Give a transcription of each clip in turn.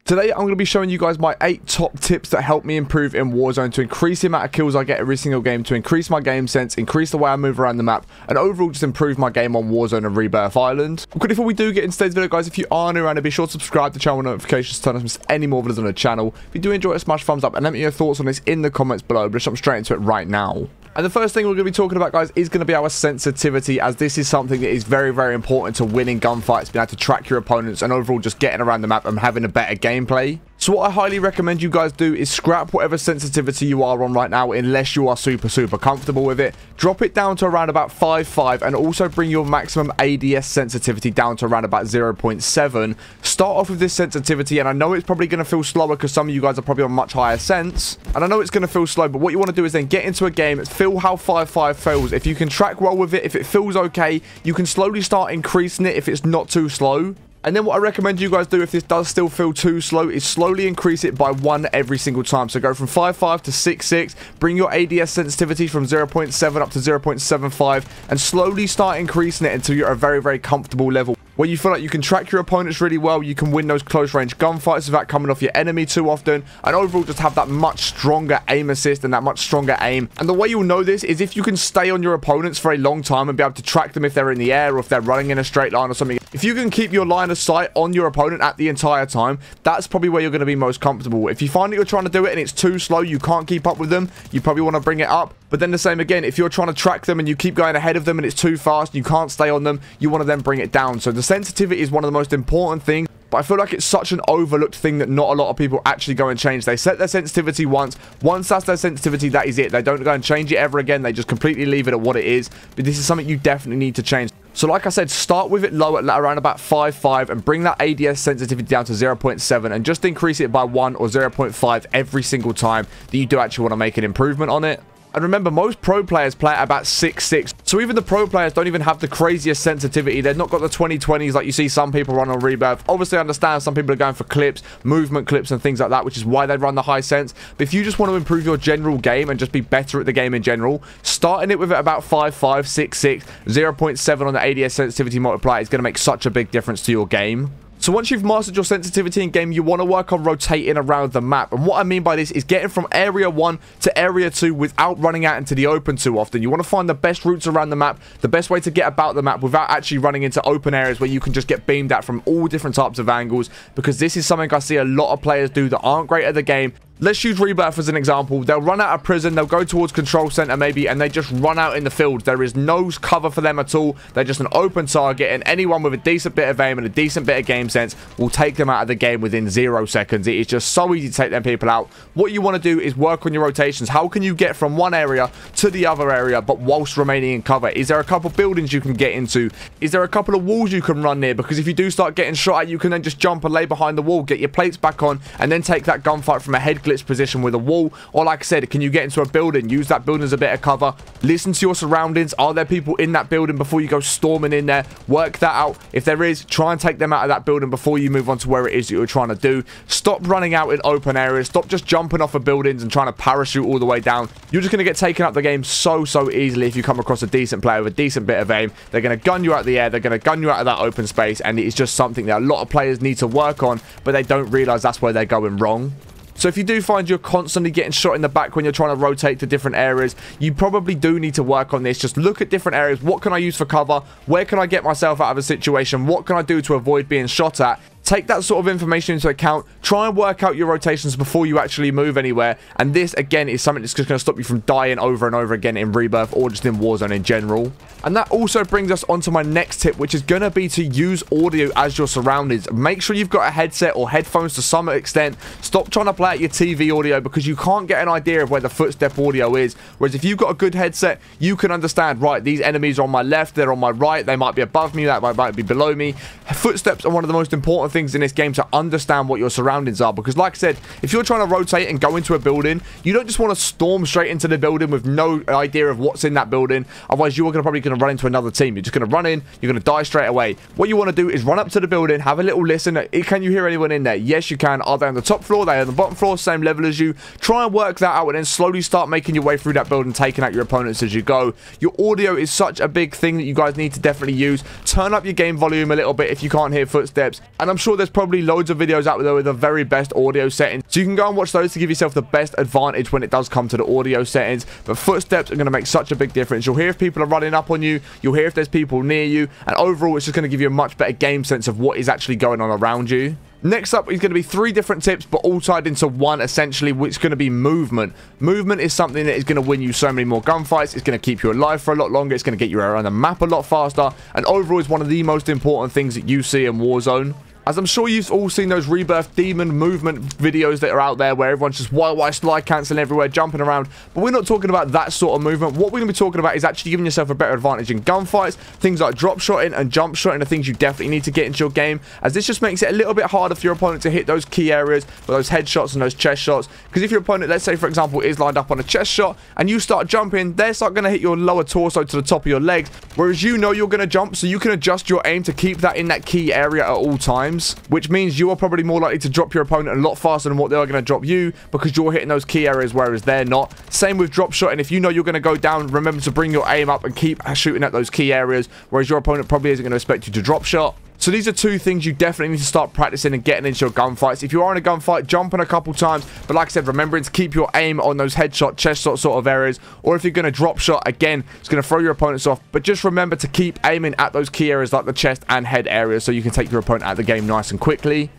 Today, I'm going to be showing you guys my 8 top tips that help me improve in Warzone to increase the amount of kills I get every single game, to increase my game sense, increase the way I move around the map, and overall just improve my game on Warzone and Rebirth Island. But before we do get into today's video, guys, if you are new around here, be sure to subscribe to the channel notifications to turn on miss any more videos on the channel. If you do enjoy it, smash thumbs up and let me know your thoughts on this in the comments below. But let's jump straight into it right now. And the first thing we're going to be talking about, guys, is going to be our sensitivity, as this is something that is very, very important to winning gunfights, being able to track your opponents and overall just getting around the map and having a better gameplay. So what I highly recommend you guys do is scrap whatever sensitivity you are on right now, unless you are super comfortable with it. Drop it down to around about 5.5 and also bring your maximum ADS sensitivity down to around about 0.7. Start off with this sensitivity, and I know it's probably going to feel slower because some of you guys are probably on much higher sense, and I know it's going to feel slow, but what you want to do is then get into a game, feel how 5.5 feels. If you can track well with it, if it feels okay, you can slowly start increasing it if it's not too slow. And then what I recommend you guys do, if this does still feel too slow, is slowly increase it by 1 every single time. So go from 5.5 to 6.6, bring your ADS sensitivity from 0.7 up to 0.75, and slowly start increasing it until you're at a very, very comfortable level, where you feel like you can track your opponents really well, you can win those close range gunfights without coming off your enemy too often, and overall just have that much stronger aim assist and that much stronger aim. And the way you'll know this is if you can stay on your opponents for a long time and be able to track them if they're in the air or if they're running in a straight line or something. If you can keep your line of sight on your opponent at the entire time, that's probably where you're going to be most comfortable. If you find that you're trying to do it and it's too slow, you can't keep up with them, you probably want to bring it up. But then the same again, if you're trying to track them and you keep going ahead of them and it's too fast and you can't stay on them, you want to then bring it down. So the sensitivity is one of the most important things, but I feel like it's such an overlooked thing that not a lot of people actually go and change. They set their sensitivity once that's their sensitivity, that is it. They don't go and change it ever again. They just completely leave it at what it is. But this is something you definitely need to change. So like I said, start with it low at around about 5.5 and bring that ADS sensitivity down to 0.7 and just increase it by 1 or 0.5 every single time that you do actually want to make an improvement on it. And remember, most pro players play at about 6.6. So even the pro players don't even have the craziest sensitivity. They've not got the 2020s like you see some people run on Rebirth. Obviously, I understand some people are going for clips, movement clips and things like that, which is why they run the high sense. But if you just want to improve your general game and just be better at the game in general, starting it with about 5.5, 6.6, 0.7 on the ADS sensitivity multiplier is going to make such a big difference to your game. So once you've mastered your sensitivity in game, you want to work on rotating around the map. And what I mean by this is getting from area 1 to area 2 without running out into the open too often. You want to find the best routes around the map, the best way to get about the map without actually running into open areas where you can just get beamed at from all different types of angles, because this is something I see a lot of players do that aren't great at the game. Let's use Rebirth as an example. They'll run out of prison, they'll go towards control center maybe, and they just run out in the field. There is no cover for them at all. They're just an open target, and anyone with a decent bit of aim and a decent bit of game sense will take them out of the game within 0 seconds. It is just so easy to take them people out. What you want to do is work on your rotations. How can you get from one area to the other area, but whilst remaining in cover? Is there a couple buildings you can get into? Is there a couple of walls you can run near? Because if you do start getting shot at, you can then just jump and lay behind the wall, get your plates back on, and then take that gunfight from a head glitch position with a wall. Or like I said, can you get into a building, use that building as a bit of cover, listen to your surroundings. Are there people in that building before you go storming in there? Work that out. If there is, try and take them out of that building before you move on to where it is that you're trying to do. Stop running out in open areas. Stop just jumping off of buildings and trying to parachute all the way down. You're just going to get taken out the game so easily if you come across a decent player with a decent bit of aim. They're going to gun you out of the air, they're going to gun you out of that open space, and it is just something that a lot of players need to work on, but they don't realize that's where they're going wrong. So if you do find you're constantly getting shot in the back when you're trying to rotate to different areas, you probably do need to work on this. Just look at different areas. What can I use for cover? Where can I get myself out of a situation? What can I do to avoid being shot at? Take that sort of information into account. Try and work out your rotations before you actually move anywhere. And this, again, is something that's just going to stop you from dying over and over again in Rebirth or just in Warzone in general. And that also brings us on to my next tip, which is going to be to use audio as your surroundings. Make sure you've got a headset or headphones to some extent. Stop trying to play out your TV audio, because you can't get an idea of where the footstep audio is. Whereas if you've got a good headset, you can understand, right, these enemies are on my left, they're on my right, they might be above me, that might be below me. Footsteps are one of the most important things in this game, to understand what your surroundings are, because like I said, if you're trying to rotate and go into a building, you don't just want to storm straight into the building with no idea of what's in that building. Otherwise, you're probably going to run into another team. You're just going to run in, you're going to die straight away. What you want to do is run up to the building, have a little listen. Can you hear anyone in there? Yes, you can. Are they on the top floor? They are on the bottom floor, same level as you. Try and work that out, and then slowly start making your way through that building, taking out your opponents as you go. Your audio is such a big thing that you guys need to definitely use. Turn up your game volume a little bit if you can't hear footsteps, and I'm sure sure there's probably loads of videos out there with the very best audio settings, so you can go and watch those to give yourself the best advantage when it does come to the audio settings. But footsteps are going to make such a big difference. You'll hear if people are running up on you, you'll hear if there's people near you, and overall it's just going to give you a much better game sense of what is actually going on around you. Next up is going to be 3 different tips, but all tied into one essentially, which is going to be movement. Movement is something that is going to win you so many more gunfights. It's going to keep you alive for a lot longer. It's going to get you around the map a lot faster, and overall is one of the most important things that you see in Warzone. As I'm sure you've all seen those Rebirth Demon movement videos that are out there where everyone's just wild slide cancelling everywhere, jumping around. But we're not talking about that sort of movement. What we're going to be talking about is actually giving yourself a better advantage in gunfights. Things like drop shotting and jump shotting are things you definitely need to get into your game, as this just makes it a little bit harder for your opponent to hit those key areas for those headshots and those chest shots. Because if your opponent, let's say for example, is lined up on a chest shot and you start jumping, they're start going to hit your lower torso to the top of your legs, whereas you know you're going to jump, so you can adjust your aim to keep that in that key area at all times, which means you are probably more likely to drop your opponent a lot faster than what they are going to drop you, because you're hitting those key areas whereas they're not. Same with drop shot, and if you know you're going to go down, remember to bring your aim up and keep shooting at those key areas, whereas your opponent probably isn't going to expect you to drop shot. So these are 2 things you definitely need to start practicing and getting into your gunfights. If you are in a gunfight, jumping a couple times, but like I said, remembering to keep your aim on those headshot, chest shot sort of areas, or if you're going to drop shot, again, it's going to throw your opponents off, but just remember to keep aiming at those key areas like the chest and head areas so you can take your opponent out of the game nice and quickly.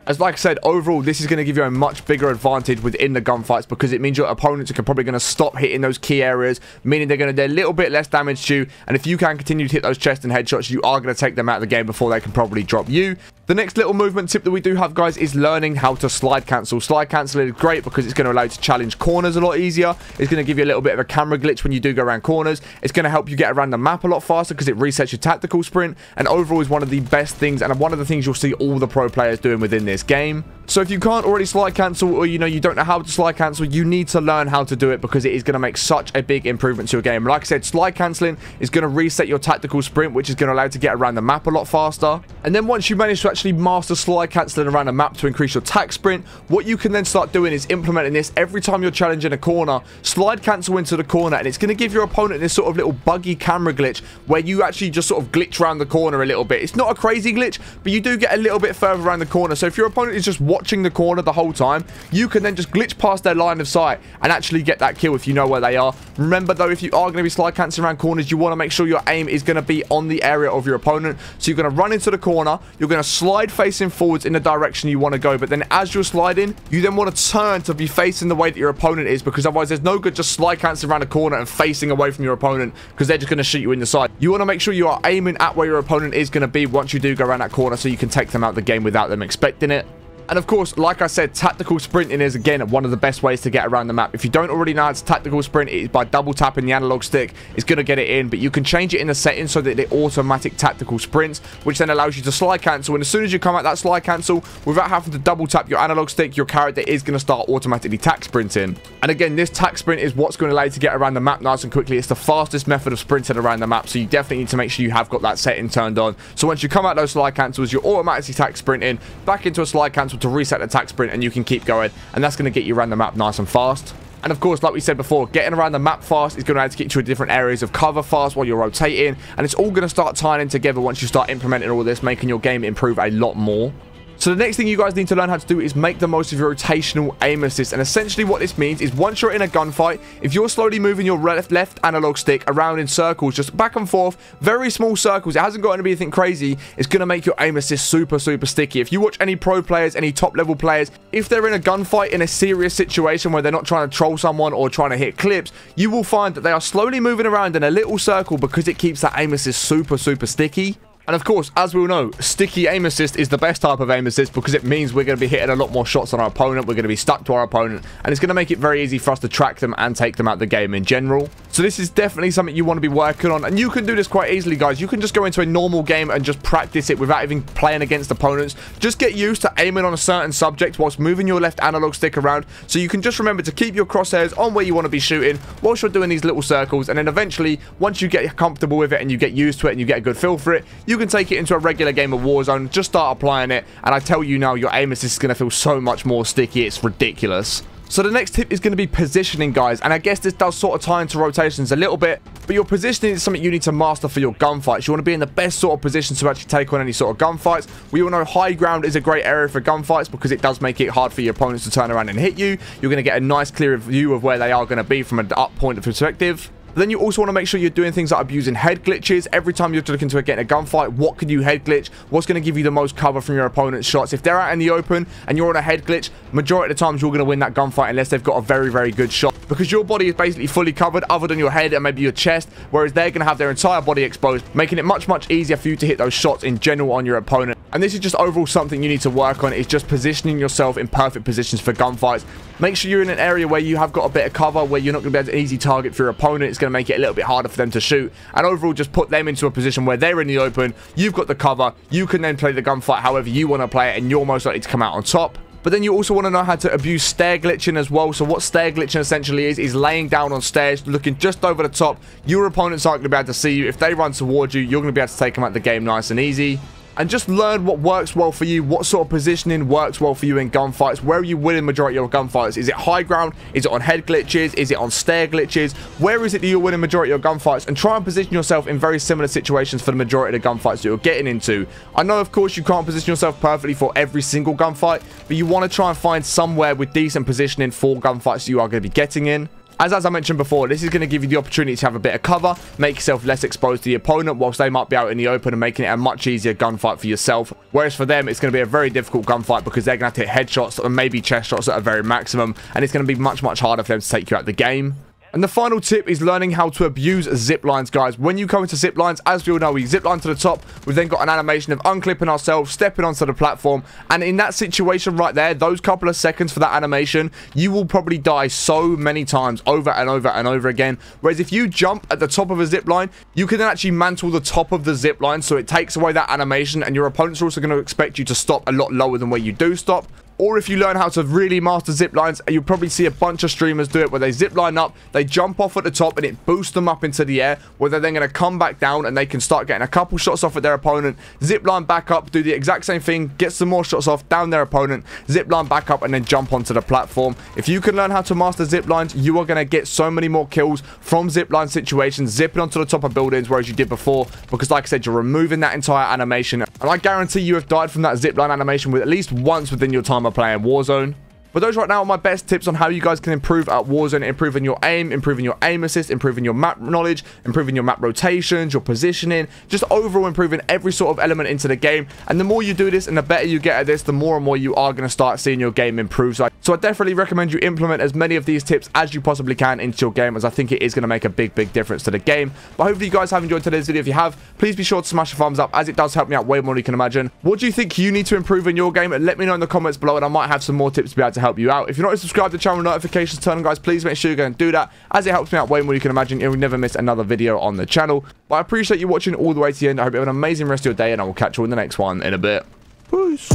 As like I said, overall, this is going to give you a much bigger advantage within the gunfights, because it means your opponents are probably going to stop hitting those key areas, meaning they're going to do a little bit less damage to you. And if you can continue to hit those chest and headshots, you are going to take them out of the game before they can probably drop you. The next little movement tip that we do have, guys, is learning how to slide cancel. Slide cancel is great because it's going to allow you to challenge corners a lot easier. It's going to give you a little bit of a camera glitch when you do go around corners. It's going to help you get around the map a lot faster because it resets your tactical sprint. And overall is one of the best things, and one of the things you'll see all the pro players doing within this game. So if you can't already slide cancel, or you don't know how to slide cancel, you need to learn how to do it, because it is going to make such a big improvement to your game. Like I said, slide cancelling is going to reset your tactical sprint, which is going to allow you to get around the map a lot faster. And then once you manage to actually master slide cancelling around the map to increase your tac sprint, what you can then start doing is implementing this every time you're challenging a corner. Slide cancel into the corner, and it's going to give your opponent this sort of little buggy camera glitch where you actually just sort of glitch around the corner a little bit. It's not a crazy glitch, but you do get a little bit further around the corner. So if your opponent is just watching the corner the whole time, you can then just glitch past their line of sight and actually get that kill if you know where they are. Remember though, if you are going to be slide cancelling around corners, you want to make sure your aim is going to be on the area of your opponent. So you're going to run into the corner, you're going to slide facing forwards in the direction you want to go, but then as you're sliding, you then want to turn to be facing the way that your opponent is, because otherwise there's no good just slide cancelling around a corner and facing away from your opponent, because they're just going to shoot you in the side. You want to make sure you are aiming at where your opponent is going to be once you do go around that corner, so you can take them out of the game without them expecting it. And of course, like I said, tactical sprinting is, again, one of the best ways to get around the map. If you don't already know how to tactical sprint, it is by double tapping the analog stick. It's going to get it in, but you can change it in the settings so that it automatic tactical sprints, which then allows you to slide cancel. And as soon as you come out that slide cancel, without having to double tap your analog stick, your character is going to start automatically tac sprinting. And again, this tac sprint is what's going to allow you to get around the map nice and quickly. It's the fastest method of sprinting around the map, so you definitely need to make sure you have got that setting turned on. So once you come out those slide cancels, you're automatically tac sprinting back into a slide cancel to reset the tac sprint, and you can keep going, and that's going to get you around the map nice and fast. And of course, like we said before, getting around the map fast is going to allow you to get you to different areas of cover fast while you're rotating, and it's all going to start tying in together once you start implementing all this, making your game improve a lot more. So the next thing you guys need to learn how to do is make the most of your rotational aim assist. And essentially what this means is once you're in a gunfight, if you're slowly moving your left analog stick around in circles, just back and forth, very small circles, it hasn't got to be anything crazy, it's going to make your aim assist super sticky. If you watch any pro players, any top level players, if they're in a gunfight in a serious situation where they're not trying to troll someone or trying to hit clips, you will find that they are slowly moving around in a little circle because it keeps that aim assist super sticky. And of course, as we all know, sticky aim assist is the best type of aim assist because it means we're going to be hitting a lot more shots on our opponent. We're going to be stuck to our opponent, and it's going to make it very easy for us to track them and take them out of the game in general. So this is definitely something you want to be working on, and you can do this quite easily, guys. You can just go into a normal game and just practice it without even playing against opponents. Just get used to aiming on a certain subject whilst moving your left analog stick around, so you can just remember to keep your crosshairs on where you want to be shooting whilst you're doing these little circles, and then eventually, once you get comfortable with it and you get used to it and you get a good feel for it, you you can take it into a regular game of Warzone, just start applying it, and I tell you now, your aim assist is going to feel so much more sticky. It's ridiculous. So the next tip is going to be positioning, guys, and I guess this does sort of tie into rotations a little bit, but your positioning is something you need to master for your gunfights. You want to be in the best sort of position to actually take on any sort of gunfights. We all know high ground is a great area for gunfights because it does make it hard for your opponents to turn around and hit you. You're going to get a nice clear view of where they are going to be from an up point of perspective. Then you also want to make sure you're doing things like abusing head glitches. Every time you're looking to get in a gunfight, what can you head glitch? What's going to give you the most cover from your opponent's shots? If they're out in the open and you're on a head glitch, majority of the times you're going to win that gunfight unless they've got a very, very good shot. Because your body is basically fully covered other than your head and maybe your chest, whereas they're going to have their entire body exposed, making it much, much easier for you to hit those shots in general on your opponent. And this is just overall something you need to work on, is just positioning yourself in perfect positions for gunfights. Make sure you're in an area where you have got a bit of cover, where you're not going to be able to easy target for your opponent. It's going to make it a little bit harder for them to shoot. And overall, just put them into a position where they're in the open, you've got the cover, you can then play the gunfight however you want to play it, and you're most likely to come out on top. But then you also want to know how to abuse stair glitching as well. So what stair glitching essentially is laying down on stairs, looking just over the top. Your opponents aren't going to be able to see you. If they run towards you, you're going to be able to take them out the game nice and easy. And just learn what works well for you, what sort of positioning works well for you in gunfights. Where are you winning majority of your gunfights? Is it high ground? Is it on head glitches? Is it on stair glitches? Where is it that you're winning majority of your gunfights? And try and position yourself in very similar situations for the majority of the gunfights that you're getting into. I know, of course, you can't position yourself perfectly for every single gunfight, but you want to try and find somewhere with decent positioning for gunfights you are going to be getting in. As I mentioned before, this is going to give you the opportunity to have a bit of cover, make yourself less exposed to the opponent whilst they might be out in the open, and making it a much easier gunfight for yourself. Whereas for them, it's going to be a very difficult gunfight because they're going to have to hit headshots or maybe chest shots at a very maximum, and it's going to be much, much harder for them to take you out the game. And the final tip is learning how to abuse zip lines, guys. When you come into zip lines, as we all know, we zip line to the top. We've then got an animation of unclipping ourselves, stepping onto the platform. And in that situation right there, those couple of seconds for that animation, you will probably die so many times over and over and over again. Whereas if you jump at the top of a zip line, you can then actually mantle the top of the zip line. So it takes away that animation, and your opponents are also going to expect you to stop a lot lower than where you do stop. Or if you learn how to really master zip lines, you'll probably see a bunch of streamers do it where they zip line up, they jump off at the top, and it boosts them up into the air, where they're then going to come back down and they can start getting a couple shots off at their opponent, zip line back up, do the exact same thing, get some more shots off down their opponent, zip line back up, and then jump onto the platform. If you can learn how to master zip lines, you are going to get so many more kills from zip line situations, zipping onto the top of buildings, whereas you did before, because like I said, you're removing that entire animation. And I guarantee you have died from that zip line animation with at least once within your time of playing Warzone. But those right now are my best tips on how you guys can improve at Warzone, improving your aim, improving your aim assist, improving your map knowledge, improving your map rotations, your positioning, just overall improving every sort of element into the game. And the more you do this and the better you get at this, the more and more you are going to start seeing your game improve. So I definitely recommend you implement as many of these tips as you possibly can into your game, as I think it is going to make a big, big difference to the game. But hopefully you guys have enjoyed today's video. If you have, please be sure to smash a thumbs up, as it does help me out way more than you can imagine. What do you think you need to improve in your game? Let me know in the comments below, and I might have some more tips to be able to help you out. If you're not subscribed to the channel, notifications turn on, guys, please make sure you go and do that, as it helps me out way more than you can imagine. You'll never miss another video on the channel. But I appreciate you watching all the way to the end. I hope you have an amazing rest of your day, and I will catch you in the next one in a bit. Peace.